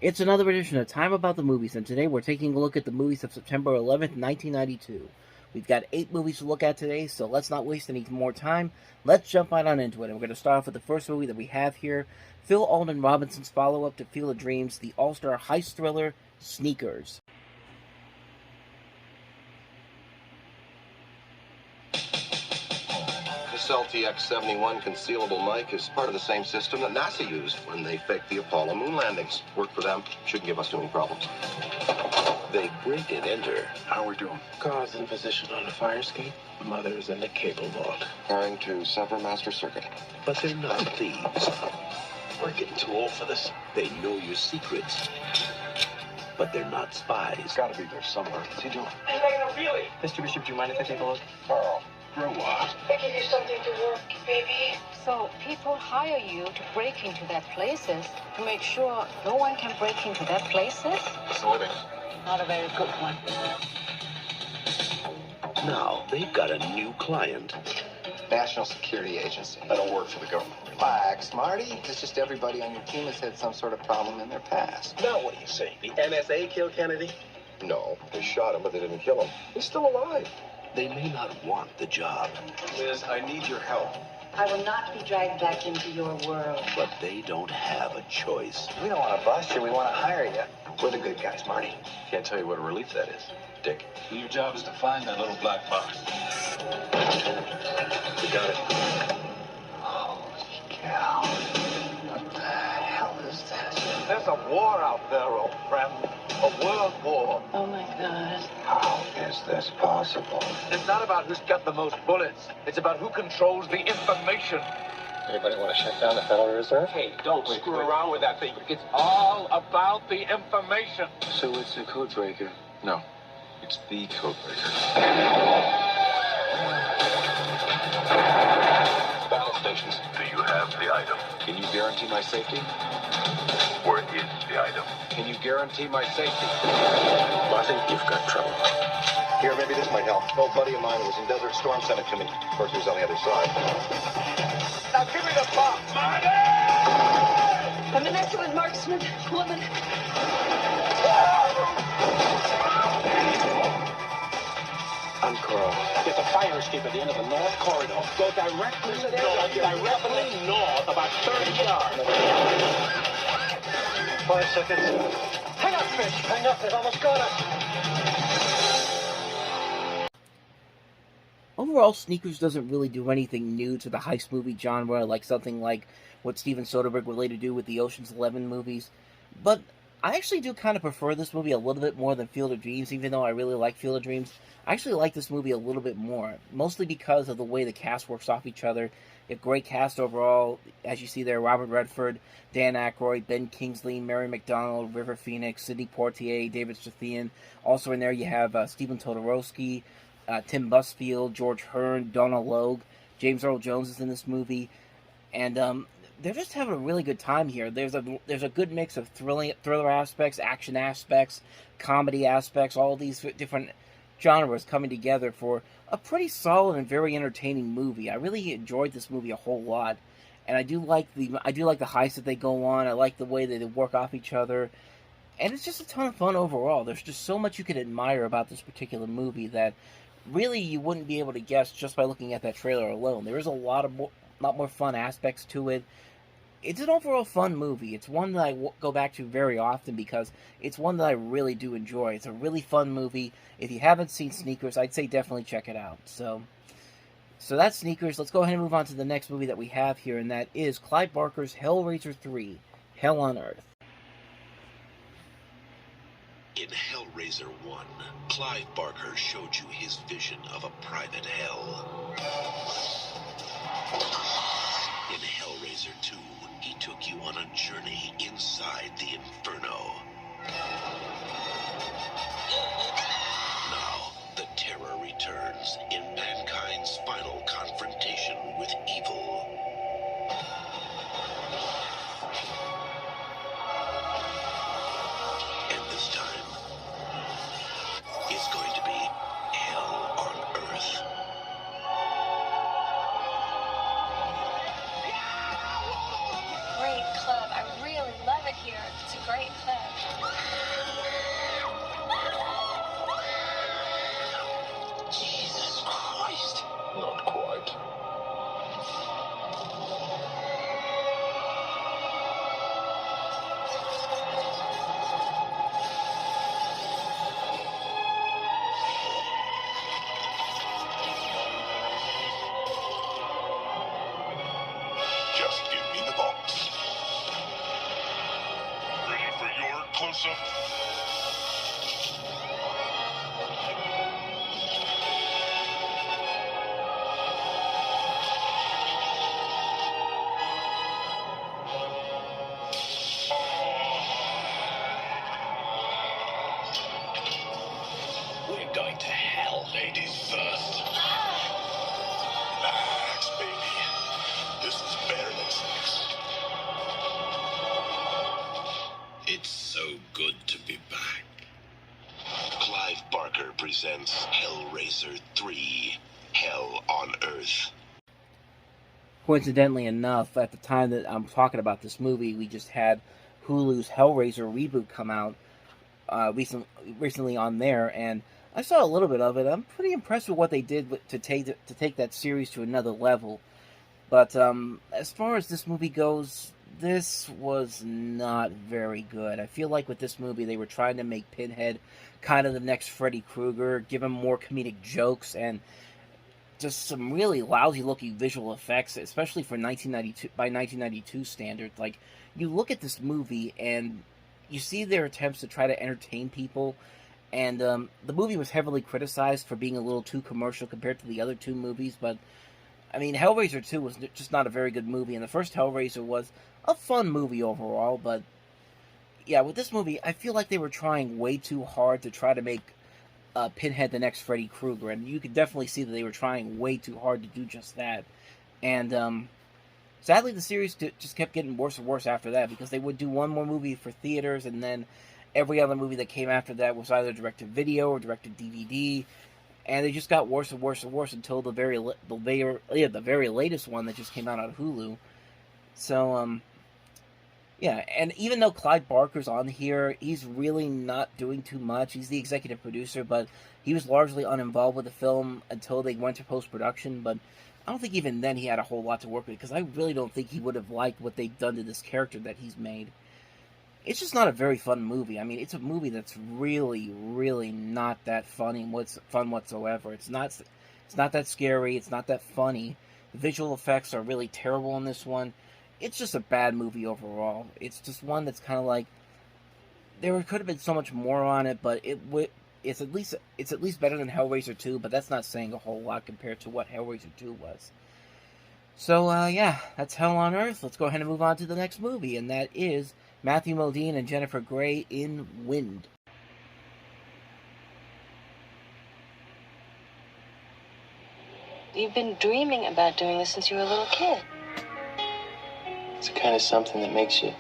It's another edition of Time About the Movies, and today we're taking a look at the movies of September 11th, 1992. We've got 8 movies to look at today, so let's not waste any more time. Let's jump right on into it, and we're going to start off with the first movie that we have here, Phil Alden Robinson's follow-up to Field of Dreams, the all-star heist thriller, Sneakers. This LTX-71 concealable mic is part of the same system that NASA used when they faked the Apollo moon landings. Worked for them. Shouldn't give us too many problems. They break and enter. How are we doing? Car's in position on the fire escape. Mother's in the cable vault. Preparing to sever master circuit. But they're not thieves. We're getting too old for this. They know your secrets. But they're not spies. He's got to be there somewhere. What's he doing? Hey, Megan, really? Mr. Bishop, do you mind if I take a look? Carl, grow up. I give you something to work, baby. So people hire you to break into their places to make sure no one can break into their places? What's the living? Not a very good one. Now they've got a new client. National Security Agency. I don't work for the government. Relax, Marty. It's just everybody on your team has had some sort of problem in their past. Now what are you saying? The NSA killed Kennedy? No, they shot him, but they didn't kill him. He's still alive. They may not want the job, Liz, I need your help. I will not be dragged back into your world. but they don't have a choice. We don't want to bust you. We want to hire you. We're the good guys, Marty. Can't tell you what a relief that is, Dick. Your job is to find that little black box. We got it. Holy cow. What the hell is this? There's a war out there, old friend. A world war. Oh my God. How is this possible? It's not about who's got the most bullets. It's about who controls the information. Anybody want to shut down the Federal Reserve? Hey, don't screw around with that thing. It's all about the information. So it's a code breaker. No, it's the code breaker. Battle stations. Do you have the item? Can you guarantee my safety? Where is the item? Can you guarantee my safety? Martin, you've got trouble. Here, maybe this might help. An old buddy of mine who was in Desert Storm sent it to me. Of course, he was on the other side. Now give me the box, Marty! I'm an excellent marksman, woman. I'm Carl. There's a fire escape at the end of the north corridor. Go directly north, about 30 yards. 5 seconds. Hang on, Fish. Hang up. They've almost got us. Overall, Sneakers doesn't really do anything new to the heist movie genre, like something like what Steven Soderbergh would later do with the Ocean's 11 movies. But I actually do kind of prefer this movie a little bit more than Field of Dreams, even though I really like Field of Dreams. I actually like this movie a little bit more, mostly because of the way the cast works off each other. A great cast overall, as you see there: Robert Redford, Dan Aykroyd, Ben Kingsley, Mary McDonnell, River Phoenix, Sidney Poitier, David Strathairn. Also in there you have Stephen Todorovsky, Tim Busfield, George Hearn, Donna Logue, James Earl Jones is in this movie, and they're just having a really good time here. There's a good mix of thriller aspects, action aspects, comedy aspects, all these different genres coming together for a pretty solid and very entertaining movie. I really enjoyed this movie a whole lot, and I do like the heists that they go on. I like the way that they work off each other, and it's just a ton of fun overall. There's just so much you could admire about this particular movie that really you wouldn't be able to guess just by looking at that trailer alone. There is a lot more fun aspects to it. It's an overall fun movie. It's one that I go back to very often because it's one that I really do enjoy. It's a really fun movie. If you haven't seen Sneakers, I'd say definitely check it out. So that's Sneakers. Let's go ahead and move on to the next movie that we have here, and that is Clive Barker's Hellraiser 3, Hell on Earth. In Hellraiser 1, Clive Barker showed you his vision of a private hell. In Hellraiser 2, he took you on a journey inside the Inferno. Now, the terror returns in mankind's final confrontation with evil. And this time, it's going to be hell on Earth. Hellraiser 3, Hell on Earth. Coincidentally enough, at the time that I'm talking about this movie, we just had Hulu's Hellraiser reboot come out recently on there, and I saw a little bit of it. I'm pretty impressed with what they did to take that series to another level. But as far as this movie goes, this was not very good. I feel like with this movie, they were trying to make Pinhead kind of the next Freddy Krueger, give him more comedic jokes, and just some really lousy-looking visual effects, especially for 1992 by 1992 standards. Like, you look at this movie and you see their attempts to try to entertain people, and the movie was heavily criticized for being a little too commercial compared to the other two movies, but I mean, Hellraiser 2 was just not a very good movie, and the first Hellraiser was a fun movie overall, but yeah, with this movie, I feel like they were trying way too hard to try to make Pinhead the next Freddy Krueger, and you could definitely see that they were trying way too hard to do just that. And sadly, the series just kept getting worse and worse after that, because they would do one more movie for theaters, and then every other movie that came after that was either direct-to-video or direct-to-DVD, and they just got worse and worse and worse until the very latest one that just came out on Hulu. So, yeah, and even though Clyde Barker's on here, he's really not doing too much. He's the executive producer, but he was largely uninvolved with the film until they went to post-production, but I don't think even then he had a whole lot to work with, because I really don't think he would have liked what they've done to this character that he's made. It's just not a very fun movie. I mean, it's a movie that's really, really not that fun whatsoever. It's not that scary. It's not that funny. The visual effects are really terrible in this one. It's just a bad movie overall. It's just one that's kind of like, there could have been so much more on it, but it's at least better than Hellraiser 2, but that's not saying a whole lot compared to what Hellraiser 2 was. So, yeah, that's Hell on Earth. Let's go ahead and move on to the next movie, and that is Matthew Modine and Jennifer Grey in Wind. You've been dreaming about doing this since you were a little kid. It's the kind of something that makes you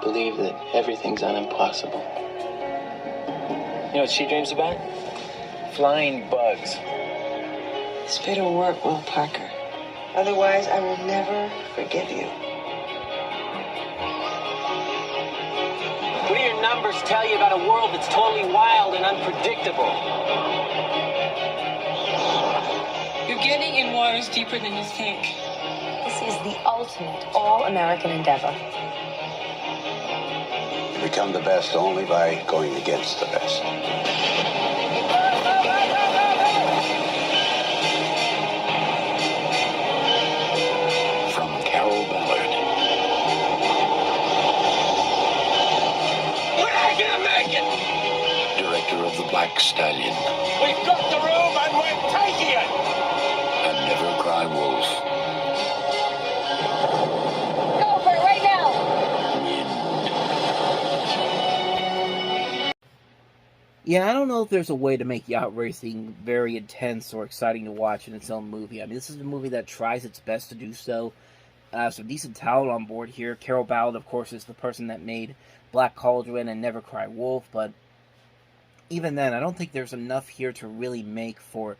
believe that everything's unimpossible. You know what she dreams about? Flying bugs. This better work, Will Parker. Otherwise, I will never forgive you. What do your numbers tell you about a world that's totally wild and unpredictable? You're getting in waters deeper than you think. This is the ultimate all-American endeavor. You become the best only by going against the best. From Carol Ballard. We're not gonna make it! Director of The Black Stallion. We've got the room and we're taking it! And Never Cry Wolf. Go for it right now! Yeah, I don't know if there's a way to make yacht racing very intense or exciting to watch in its own movie. I mean, this is a movie that tries its best to do so. Some decent talent on board here. Carol Ballard, of course, is the person that made Black Cauldron and Never Cry Wolf, but even then, I don't think there's enough here to really make for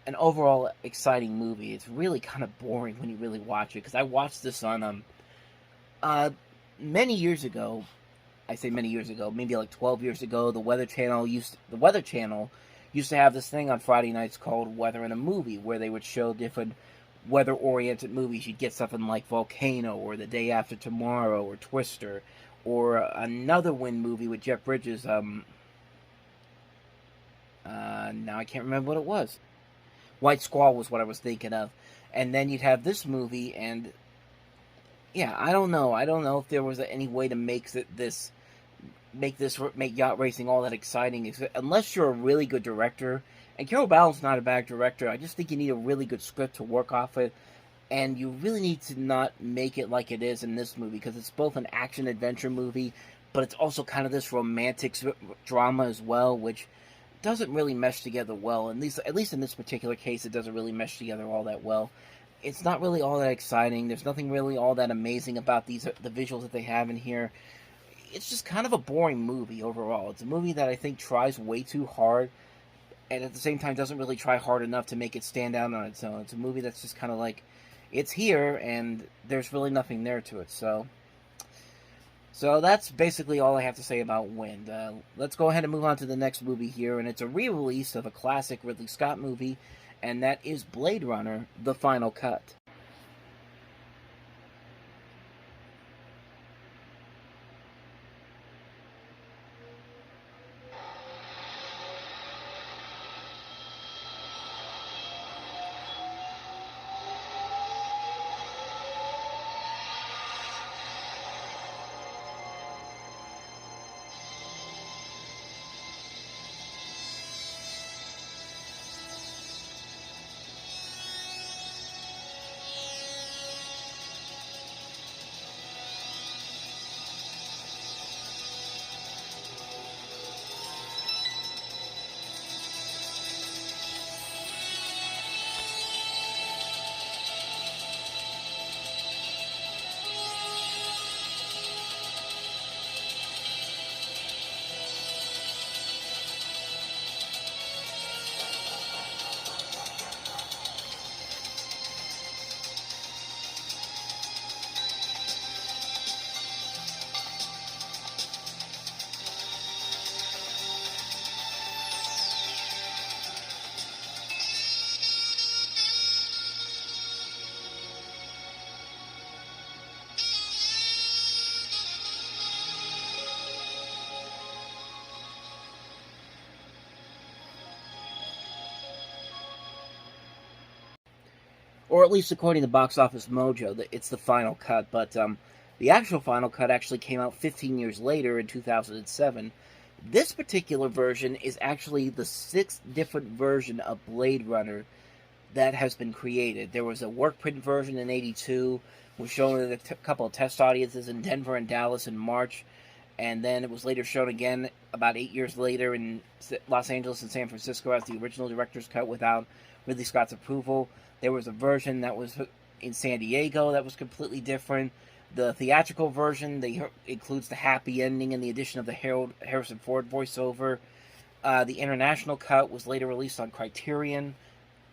an overall exciting movie. It's really kind of boring when you really watch it, because I watched this on many years ago. I say many years ago, maybe like 12 years ago. The Weather Channel used to have this thing on Friday nights called Weather in a Movie, where they would show different weather-oriented movies. You'd get something like Volcano, or The Day After Tomorrow, or Twister, or another wind movie with Jeff Bridges. Now I can't remember what it was. White Squall was what I was thinking of. And then you'd have this movie, and yeah, I don't know if there was any way to make yacht racing all that exciting, unless you're a really good director. And Carol Ballard's not a bad director. I just think you need a really good script to work off it, and you really need to not make it like it is in this movie, because it's both an action-adventure movie, but it's also kind of this romantic drama as well, which doesn't really mesh together well. At least in this particular case, it doesn't really mesh together all that well. It's not really all that exciting. There's nothing really all that amazing about the visuals that they have in here. It's just kind of a boring movie overall. It's a movie that I think tries way too hard, and at the same time doesn't really try hard enough to make it stand out on its own. It's a movie that's just kind of like, it's here, and there's really nothing there to it. So that's basically all I have to say about Wind. Let's go ahead and move on to the next movie here, and it's a re-release of a classic Ridley Scott movie, and that is Blade Runner: The Final Cut. Or at least according to Box Office Mojo, it's the final cut. But the actual final cut actually came out 15 years later in 2007. This particular version is actually the 6th different version of Blade Runner that has been created. There was a work print version in 82, was shown in a couple of test audiences in Denver and Dallas in March, and then it was later shown again about 8 years later in Los Angeles and San Francisco as the original director's cut without Ridley Scott's approval. There was a version that was in San Diego that was completely different. The theatrical version includes the happy ending and the addition of the Harrison Ford voiceover. The international cut was later released on Criterion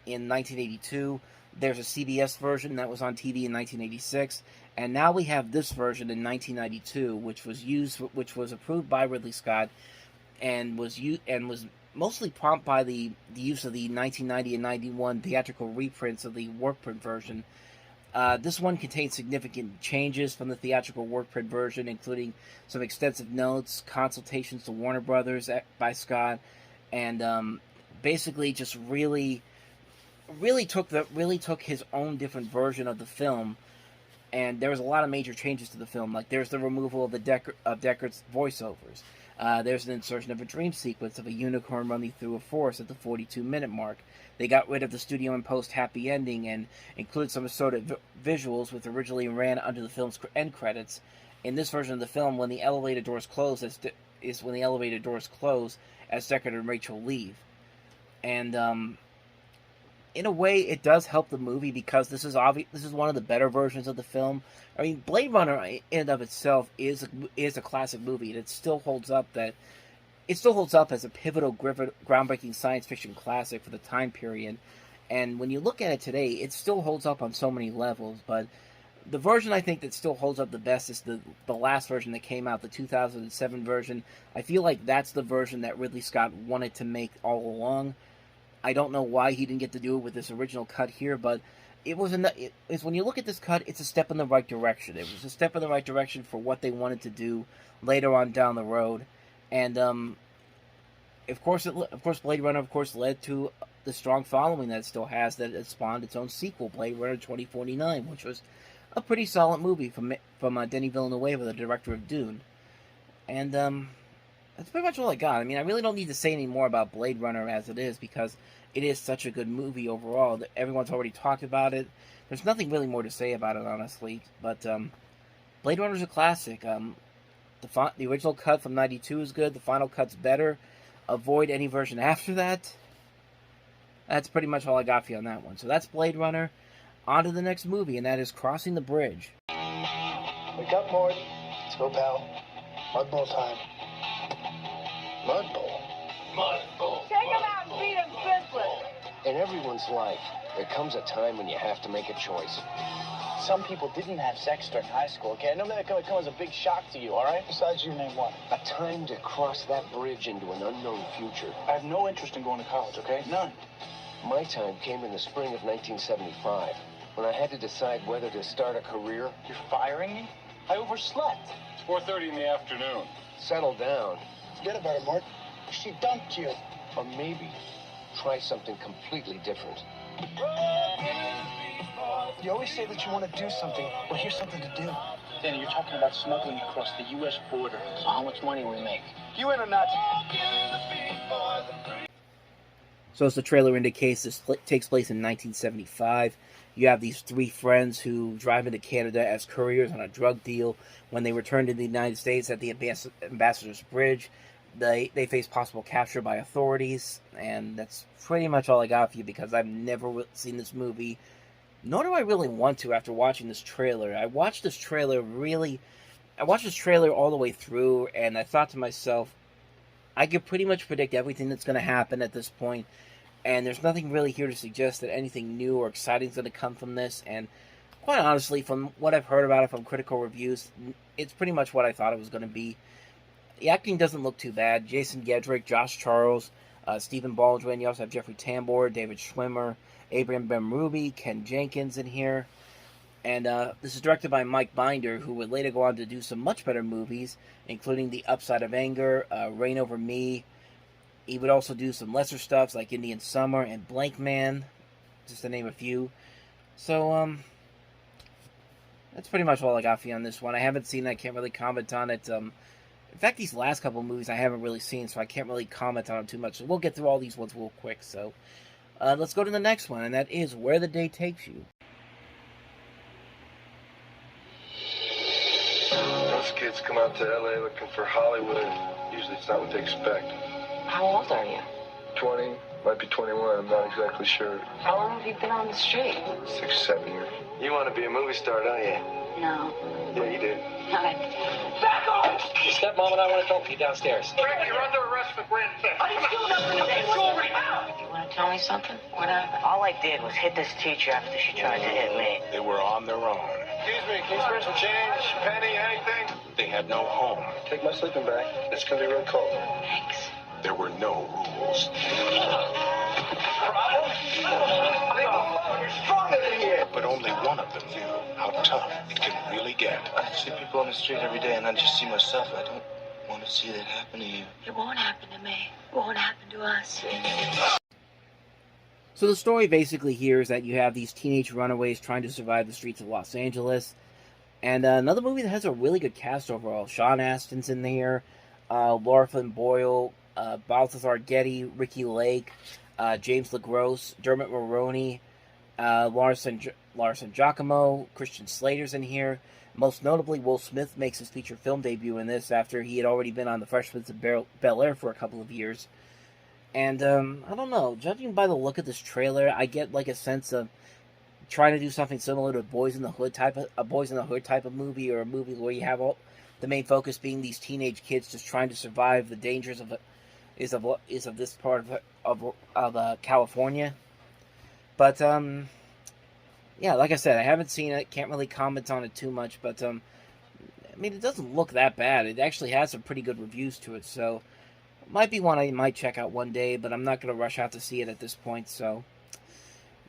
in 1982. There's a CBS version that was on TV in 1986, and now we have this version in 1992, which was approved by Ridley Scott, and was mostly prompted by the use of the 1990 and 91 theatrical reprints of the work print version. This one contains significant changes from the theatrical work print version, including some extensive notes, consultations to Warner Brothers by Scott, and basically just really took his own different version of the film. And there was a lot of major changes to the film. Like there's the removal of Deckard's voiceovers. There's an insertion of a dream sequence of a unicorn running through a forest at the 42-minute mark. They got rid of the studio-imposed happy ending and included some assorted visuals, which originally ran under the film's end credits. In this version of the film, when the elevator doors close, as Deckard and Rachel leave. And in a way, it does help the movie because this is one of the better versions of the film. I mean, Blade Runner in and of itself is a classic movie, and it still holds up as a pivotal, groundbreaking science fiction classic for the time period. And when you look at it today, it still holds up on so many levels. But the version I think that still holds up the best is the last version that came out, the 2007 version. I feel like that's the version that Ridley Scott wanted to make all along. I don't know why he didn't get to do it with this original cut here, but when you look at this cut, it's a step in the right direction. It was a step in the right direction for what they wanted to do later on down the road. And of course, Blade Runner, led to the strong following that it still has, that it spawned its own sequel, Blade Runner 2049, which was a pretty solid movie from Denis Villeneuve, the director of Dune. And that's pretty much all I got. I mean, I really don't need to say any more about Blade Runner as it is, because it is such a good movie overall. Everyone's already talked about it. There's nothing really more to say about it, honestly. But Blade Runner's a classic. The original cut from 92 is good. The final cut's better. Avoid any version after that. That's pretty much all I got for you on that one. So that's Blade Runner. On to the next movie, and that is Crossing the Bridge. Wake up, Mort. Let's go, pal. Mudball time. Mudball? Take him out and beat him In everyone's life, there comes a time when you have to make a choice. Some people didn't have sex during high school, okay? I know that's going to come as a big shock to you, all right? Besides, you name one. A time to cross that bridge into an unknown future. I have no interest in going to college, okay? None. My time came in the spring of 1975, when I had to decide whether to start a career. You're firing me? I overslept. It's 4:30 in the afternoon. Settle down. Forget about it, Mort. She dumped you. Or maybe try something completely different. You always say that you want to do something. Well, here's something to do. Danny, you're talking about smuggling across the U.S. border. So how much money we make? You in or not? So as the trailer indicates, this takes place in 1975. You have these three friends who drive into Canada as couriers on a drug deal. When they return to the United States at the Ambassador's Bridge, they face possible capture by authorities. And that's pretty much all I got for you, because I've never seen this movie, nor do I really want to after watching this trailer. I watched this trailer all the way through, and I thought to myself, I could pretty much predict everything that's going to happen at this point, and there's nothing really here to suggest that anything new or exciting is going to come from this. And quite honestly, from what I've heard about it from critical reviews, it's pretty much what I thought it was going to be. The acting doesn't look too bad. Jason Gedrick, Josh Charles, Stephen Baldwin. You also have Jeffrey Tambor, David Schwimmer, Abraham Benrubi, Ken Jenkins in here. And this is directed by Mike Binder, who would later go on to do some much better movies, including The Upside of Anger, Reign Over Me. He would also do some lesser stuff like Indian Summer and Blank Man, just to name a few. So, that's pretty much all I got for you on this one. I haven't seen it, I can't really comment on it. In fact, these last couple movies I haven't really seen, so I can't really comment on them too much. So we'll get through all these ones real quick. So, let's go to the next one, and that is Where the Day Takes You. Most kids come out to LA looking for Hollywood. Usually it's not what they expect. How old are you? 20, might be 21, I'm not exactly sure. How long have you been on the street? 6, 7 years. You want to be a movie star, don't you? No. Yeah, you do. Back off! Your stepmom and I want to talk to you downstairs. Rick, you're under arrest for grand theft. I didn't steal nothing. You want to tell me something? What happened? All I did was hit this teacher after she tried to hit me. They were on their own. Excuse me, can you spare some change, penny, anything? They had no home. Take my sleeping bag. It's gonna be real cold. Thanks. There were no rules. You're stronger than you. But only one of them knew how tough it can really get. I see people on the street every day, and I just see myself. I don't want to see that happen to you. It won't happen to me. It won't happen to us. So the story basically here is that you have these teenage runaways trying to survive the streets of Los Angeles. And another movie that has a really good cast overall. Sean Astin's in there, Laura Flynn Boyle, Balthazar Getty, Ricky Lake, James LaGrosse, Dermot Mulroney, Larson Giacomo, Christian Slater's in here. Most notably, Will Smith makes his feature film debut in this after he had already been on The Fresh Prince of Bel-Air for a couple of years. And, I don't know, judging by the look of this trailer, I get, like, a sense of trying to do something similar to a Boys in the Hood type of movie, or a movie where you have all the main focus being these teenage kids just trying to survive the dangers of this part of California. But, yeah, like I said, I haven't seen it, can't really comment on it too much, but, I mean, it doesn't look that bad. It actually has some pretty good reviews to it, so might be one I might check out one day, but I'm not going to rush out to see it at this point. So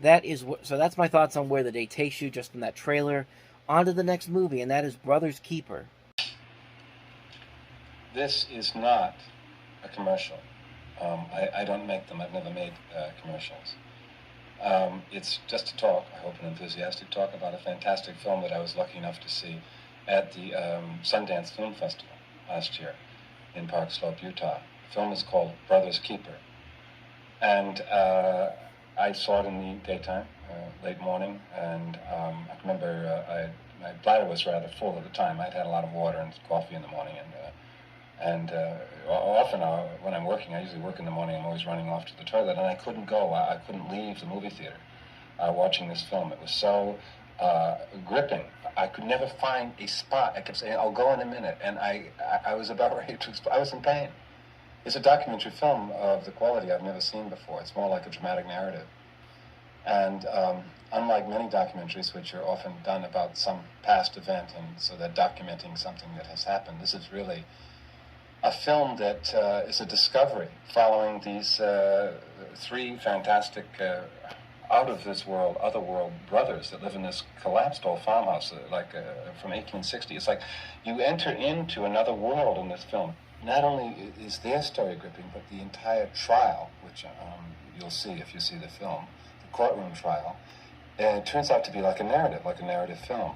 that's my thoughts on Where the Day Takes You, just from that trailer. On to the next movie, and that is Brothers Keeper. This is not a commercial. I don't make them. I've never made commercials. It's just a talk, I hope an enthusiastic talk, about a fantastic film that I was lucky enough to see at the Sundance Film Festival last year in Park Slope, Utah. The film is called Brothers Keeper. And I saw it in the daytime, late morning, and I remember my bladder was rather full at the time. I'd had a lot of water and coffee in the morning, and often when I'm working, I usually work in the morning, I'm always running off to the toilet, and I couldn't go. I couldn't leave the movie theater watching this film. It was so gripping. I could never find a spot. I kept saying, I'll go in a minute, and I was about ready to explode. I was in pain. It's a documentary film of the quality I've never seen before. It's more like a dramatic narrative. And unlike many documentaries, which are often done about some past event, and so they're documenting something that has happened, this is really a film that is a discovery following these three fantastic out-of-this-world, other-world brothers that live in this collapsed old farmhouse, from 1860. It's like you enter into another world in this film. Not only is their story gripping, but the entire trial, which you'll see if you see the film, the courtroom trial, it turns out to be like a narrative film.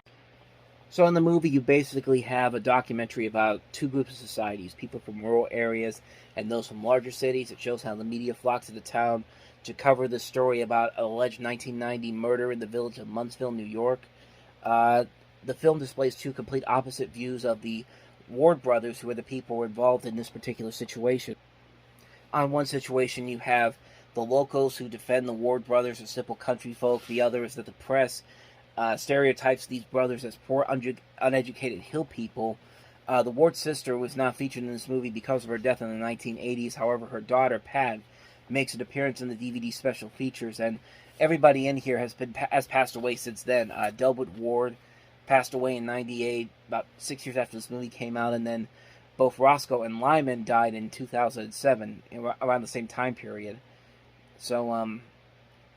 So in the movie, you basically have a documentary about two groups of societies, people from rural areas and those from larger cities. It shows how the media flocks to the town to cover the story about an alleged 1990 murder in the village of Munnsville, New York. The film displays two complete opposite views of the Ward brothers, who are the people involved in this particular situation. On one situation, you have the locals who defend the Ward brothers as simple country folk. The other is that the press stereotypes these brothers as poor, uneducated hill people. The Ward sister was not featured in this movie because of her death in the 1980s. However, her daughter, Pat, makes an appearance in the DVD special features, and everybody in here has passed away since then. Delwood Ward passed away in 98, about 6 years after this movie came out, and then both Roscoe and Lyman died in 2007, around the same time period. So,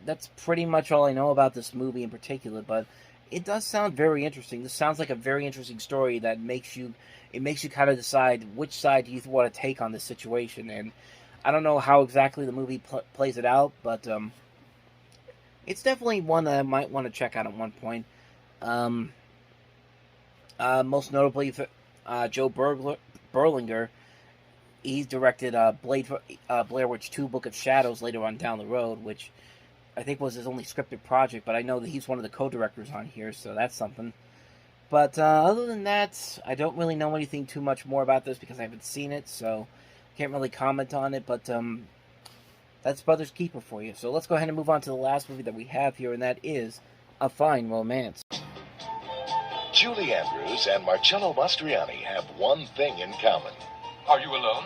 that's pretty much all I know about this movie in particular, but it does sound very interesting. This sounds like a very interesting story that makes you kind of decide which side you want to take on this situation, and I don't know how exactly the movie plays it out, but it's definitely one that I might want to check out at one point. Most notably, Joe Berlinger, he directed Blair Witch 2 Book of Shadows later on down the road, which I think was his only scripted project, but I know that he's one of the co-directors on here, so that's something. But other than that, I don't really know anything too much more about this because I haven't seen it, so can't really comment on it, but that's Brother's Keeper for you. So let's go ahead and move on to the last movie that we have here, and that is A Fine Romance. Julie Andrews and Marcello Mastroianni have one thing in common. Are you alone?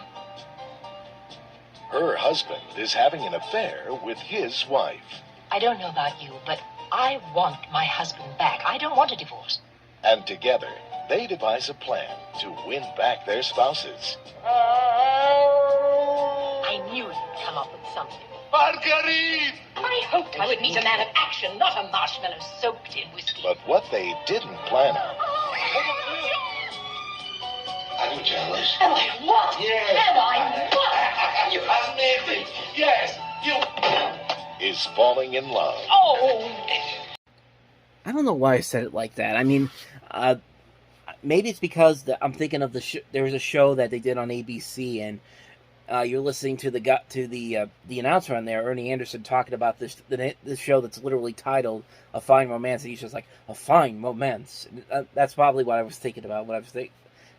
Her husband is having an affair with his wife. I don't know about you, but I want my husband back. I don't want a divorce. And together, they devise a plan to win back their spouses. I knew you'd come up with something. Marguerite! I hoped I would meet a man of action, not a marshmallow soaked in whiskey. But what they didn't plan on Are you jealous? Am I what? Yes. Am I what? You amazing. Yes, you. is falling in love. Oh! I don't know why I said it like that. I mean, maybe it's because I'm thinking of there was a show that they did on ABC, and you're listening to the announcer on there, Ernie Anderson, talking about this show that's literally titled A Fine Romance, and he's just like, a fine romance. That's probably what I was thinking about when I was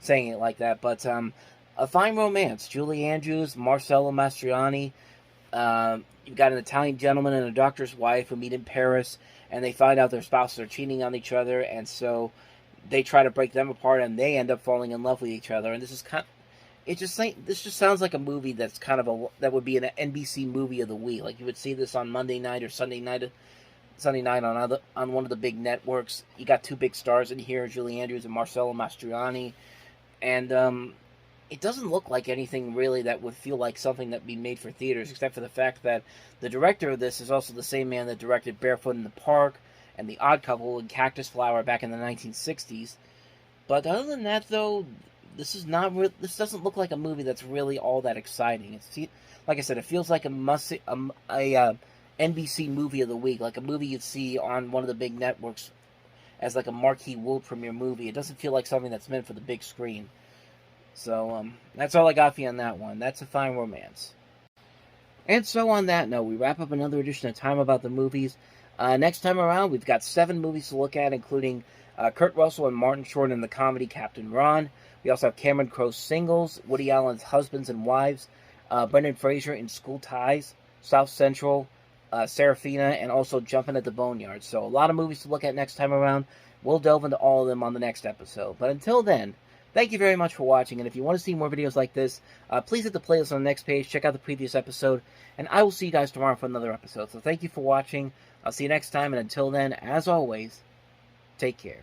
saying it like that. But A Fine Romance, Julie Andrews, Marcello Mastroianni. You've got an Italian gentleman and a doctor's wife who meet in Paris, and they find out their spouses are cheating on each other, and so they try to break them apart, and they end up falling in love with each other. And this just sounds like a movie that's that would be an NBC movie of the week. Like you would see this on Monday night or Sunday night on one of the big networks. You got two big stars in here, Julie Andrews and Marcello Mastroianni, and it doesn't look like anything really that would feel like something that would be made for theaters, except for the fact that the director of this is also the same man that directed Barefoot in the Park and The Odd Couple and Cactus Flower back in the 1960s. But other than that, though, this doesn't look like a movie that's really all that exciting. Like I said, it feels like a NBC movie of the week, like a movie you'd see on one of the big networks as like a marquee world premiere movie. It doesn't feel like something that's meant for the big screen. So, that's all I got for you on that one. That's A Fine Romance. And so on that note, we wrap up another edition of Time About the Movies. Next time around, we've got 7 movies to look at, including Kurt Russell and Martin Short in the comedy Captain Ron. We also have Cameron Crowe's Singles, Woody Allen's Husbands and Wives, Brendan Fraser in School Ties, South Central, Serafina, and also Jumpin' at the Boneyard. So a lot of movies to look at next time around. We'll delve into all of them on the next episode. But until then, Thank you very much for watching, and if you want to see more videos like this, please hit the playlist on the next page, check out the previous episode, and I will see you guys tomorrow for another episode. So thank you for watching, I'll see you next time, and until then, as always, take care.